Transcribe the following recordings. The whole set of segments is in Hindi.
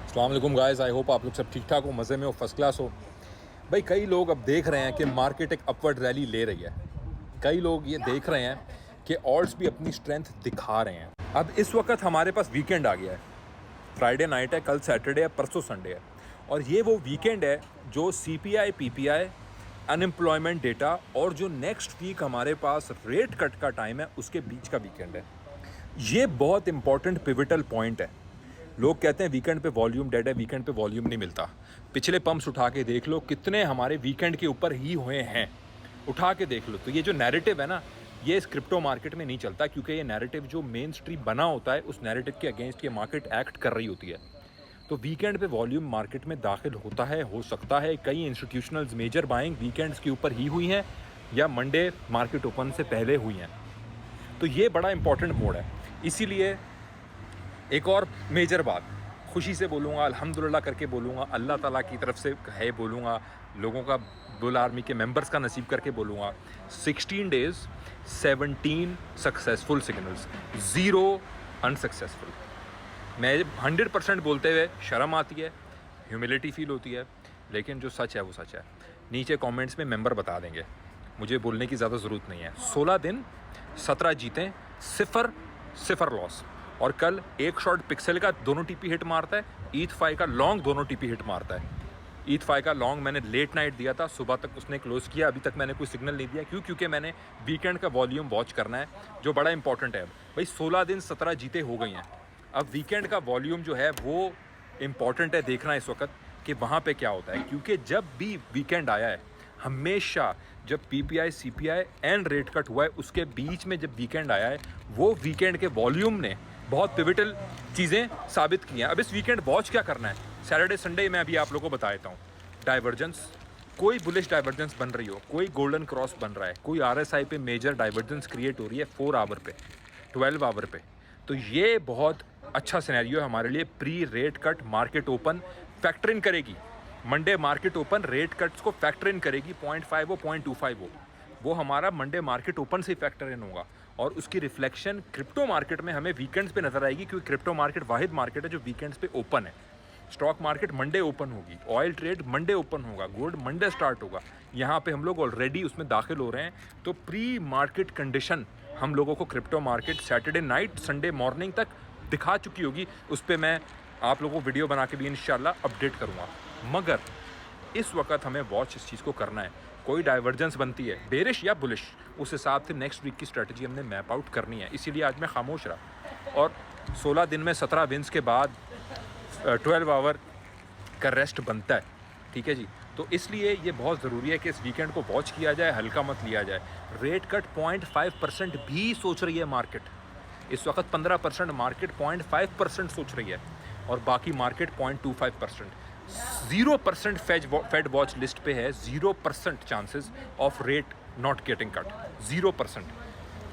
अस्सलाम वालेकुम गाइस, आई होप आप लोग सब ठीक ठाक हो, मज़े में हो, फर्स्ट क्लास हो। भाई कई लोग अब देख रहे हैं कि मार्केट एक अपवर्ड रैली ले रही है। कई लोग ये देख रहे हैं कि ऑल्ट्स भी अपनी स्ट्रेंथ दिखा रहे हैं। अब इस वक्त हमारे पास वीकेंड आ गया है, फ्राइडे नाइट है, कल सैटरडे है, परसों संडे है। और ये वो वीकेंड है जो CPI PPI अनएम्प्लॉयमेंट डेटा और जो नेक्स्ट वीक हमारे पास रेट कट का टाइम है उसके बीच का वीकेंड है। ये बहुत इंपॉर्टेंट पिविटल पॉइंट है। लोग कहते हैं वीकेंड पे वॉल्यूम डेड है, वीकेंड पे वॉल्यूम नहीं मिलता। पिछले पंप्स उठा के देख लो, कितने हमारे वीकेंड के ऊपर ही हुए हैं, उठा के देख लो। तो ये जो नैरेटिव है ना, ये इस क्रिप्टो मार्केट में नहीं चलता, क्योंकि ये नैरेटिव जो मेन स्ट्रीम बना होता है उस नैरेटिव के अगेंस्ट ये मार्केट एक्ट कर रही होती है। तो वीकेंड पे वॉल्यूम मार्केट में दाखिल होता है, हो सकता है। कई इंस्टीट्यूशनल्स मेजर बाइंग वीकेंड्स के ऊपर ही हुई हैं या मंडे मार्केट ओपन से पहले हुई हैं। तो ये बड़ा इंपॉर्टेंट मोड है। इसीलिए एक और मेजर बात खुशी से बोलूँगा, अल्हम्दुलिल्लाह करके बोलूँगा, अल्लाह ताला की तरफ से है बोलूँगा, लोगों का बुल आर्मी के मेंबर्स का नसीब करके बोलूँगा। 16 डेज़ 17 सक्सेसफुल सिग्नल्स, 0 अनसक्सेसफुल। मैं 100% बोलते हुए शर्म आती है, ह्यूमिलिटी फील होती है, लेकिन जो सच है वो सच है। नीचे कमेंट्स में मेंबर बता देंगे, मुझे बोलने की ज़्यादा ज़रूरत नहीं है। 16 दिन 17 जीतें, 0 लॉस। और कल एक शॉट पिक्सल का दोनों टीपी हिट मारता है, ETH5 का लॉन्ग दोनों टीपी हिट मारता है। ETH5 का लॉन्ग मैंने लेट नाइट दिया था, सुबह तक उसने क्लोज़ किया, अभी तक मैंने कोई सिग्नल नहीं दिया। क्योंकि मैंने वीकेंड का वॉल्यूम वॉच करना है, जो बड़ा इंपॉर्टेंट है। भाई 16 दिन 17 जीते हो गई हैं। अब वीकेंड का वॉल्यूम जो है वो इम्पॉर्टेंट है देखना इस वक्त कि वहाँ पे क्या होता है। क्योंकि जब भी वीकेंड आया है, हमेशा जब PPI CPI and rate cut हुआ है उसके बीच में जब वीकेंड आया है, वो वीकेंड के वॉल्यूम ने बहुत पिविटल चीज़ें साबित की हैं। अब इस वीकेंड वॉच क्या करना है, सैटरडे संडे मैं अभी आप लोगों को बता देता हूँ। डाइवर्जेंस, कोई बुलिश डाइवर्जेंस बन रही हो, कोई गोल्डन क्रॉस बन रहा है, कोई RSI पे मेजर डाइवर्जेंस क्रिएट हो रही है 4 आवर पे, 12 आवर पे, तो ये बहुत अच्छा सिनेरियो है हमारे लिए। Pre rate cut market open factor in करेगी, Monday market open rate cuts को फैक्टर इन करेगी। 0.5 हो 0.25 हो, वो हमारा मंडे मार्केट ओपन से ही फैक्टर इन होगा। और उसकी रिफ्लेक्शन क्रिप्टो मार्केट में हमें वीकेंड्स पे नजर आएगी, क्योंकि क्रिप्टो मार्केट वाहिद मार्केट है जो वीकेंड्स पे ओपन है। स्टॉक मार्केट मंडे ओपन होगी, ऑयल ट्रेड मंडे ओपन होगा, गोल्ड मंडे स्टार्ट होगा। यहाँ पे हम लोग ऑलरेडी उसमें दाखिल हो रहे हैं। तो प्री मार्केट कंडीशन हम लोगों को crypto market Saturday night Sunday morning तक दिखा चुकी होगी। उस पर मैं आप लोगों को वीडियो बना के भी इंशाल्लाह अपडेट करूँगा। मगर इस वक्त हमें वॉच इस चीज़ को करना है। कोई डाइवर्जेंस बनती है बेरिश या बुलिश, उस हिसाब से नेक्स्ट वीक की स्ट्रेटजी हमने मैप आउट करनी है। इसीलिए आज मैं खामोश रहा। और 16 दिन में 17 विन्स के बाद 12 आवर का रेस्ट बनता है, ठीक है जी। तो इसलिए ये बहुत ज़रूरी है कि इस वीकेंड को वॉच किया जाए, हल्का मत लिया जाए। रेट कट 0.5% भी सोच रही है मार्केट इस वक्त। 15% मार्केट 0.5% सोच रही है, और बाकी मार्केट 0.25%। 0% फेड वॉच लिस्ट पे है, 0% chances of rate not getting cut, 0%।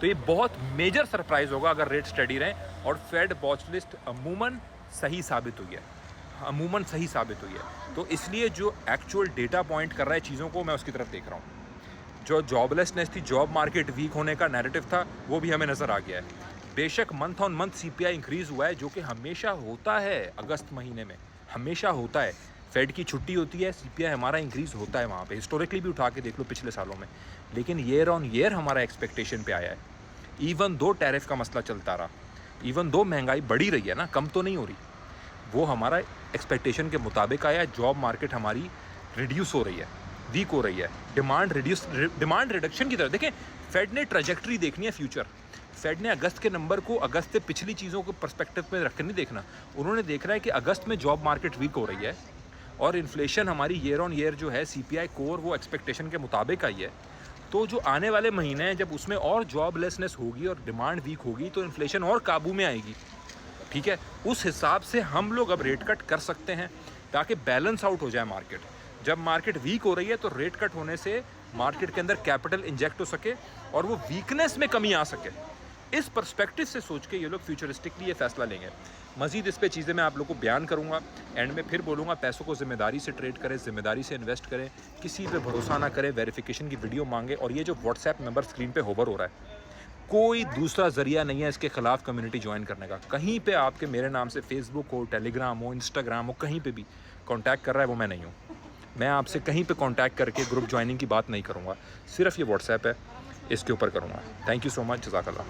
तो ये बहुत मेजर सरप्राइज होगा अगर रेट स्टडी रहे। और फेड वॉच लिस्ट अमूमन सही साबित हुई है, अमूमन सही साबित हुई है। तो इसलिए जो एक्चुअल डेटा पॉइंट कर रहा है चीज़ों को, मैं उसकी तरफ देख रहा हूँ। जो जॉबलेसनेस थी, जॉब मार्केट वीक होने का नैरेटिव था, वो भी हमें नज़र आ गया है। बेशक month on month CPI increase हुआ है, जो कि हमेशा होता है, अगस्त महीने में हमेशा होता है। फेड की छुट्टी होती है, CPI हमारा इंक्रीज़ होता है वहाँ पे। हिस्टोरिकली भी उठा के देख लो पिछले सालों में। लेकिन ईयर ऑन ईयर हमारा एक्सपेक्टेशन पे आया है। इवन दो टैरिफ का मसला चलता रहा, इवन दो महंगाई बढ़ी रही है ना, कम तो नहीं हो रही, वो हमारा एक्सपेक्टेशन के मुताबिक आया है। जॉब मार्केट हमारी रिड्यूस हो रही है, वीक हो रही है। डिमांड रिडक्शन की तरफ देखें। फेड ने ट्रैजेक्टरी देखनी है फ्यूचर। फेड ने अगस्त के नंबर को अगस्त से पिछली चीज़ों को पर्सपेक्टिव में रख कर नहीं देखना। उन्होंने देखना है कि अगस्त में जॉब मार्केट वीक हो रही है और इन्फ्लेशन हमारी ईयर ऑन ईयर जो है CPI कोर वो एक्सपेक्टेशन के मुताबिक आई है। तो जो आने वाले महीने हैं जब उसमें और जॉबलेसनेस होगी और डिमांड वीक होगी, तो इन्फ्लेशन और काबू में आएगी, ठीक है। उस हिसाब से हम लोग अब रेट कट कर सकते हैं ताकि बैलेंस आउट हो जाए मार्केट। जब मार्केट वीक हो रही है तो रेट कट होने से मार्केट के अंदर कैपिटल इंजेक्ट हो सके और वो वीकनेस में कमी आ सके। इस पर्सपेक्टिव से सोच के ये लोग फ्यूचरिस्टिकली ये फैसला लेंगे। मज़ीद इस पे चीज़ें मैं आप लोग को बयान करूँगा। एंड में फिर बोलूँगा, पैसों को ज़िम्मेदारी से ट्रेड करें, ज़िम्मेदारी से इन्वेस्ट करें, किसी पे भरोसा ना करें, वेरिफिकेशन की वीडियो मांगे। और ये जो व्हाट्सएप नंबर स्क्रीन पे होवर हो रहा है, कोई दूसरा ज़रिया नहीं है इसके ख़िलाफ़ कम्युनिटी ज्वाइन करने का। कहीं पे आपके मेरे नाम से फेसबुक हो, टेलीग्राम हो, इंस्टाग्राम हो, कहीं पे भी कांटेक्ट कर रहा है वो मैं नहीं हूँ। मैं आपसे कहीं पे कांटेक्ट करके ग्रुप ज्वाइनिंग की बात नहीं करूँगा, सिर्फ़ ये व्हाट्सएप है, इसके ऊपर करूँगा। थैंक यू सो मच, जज़ाकल्लाह।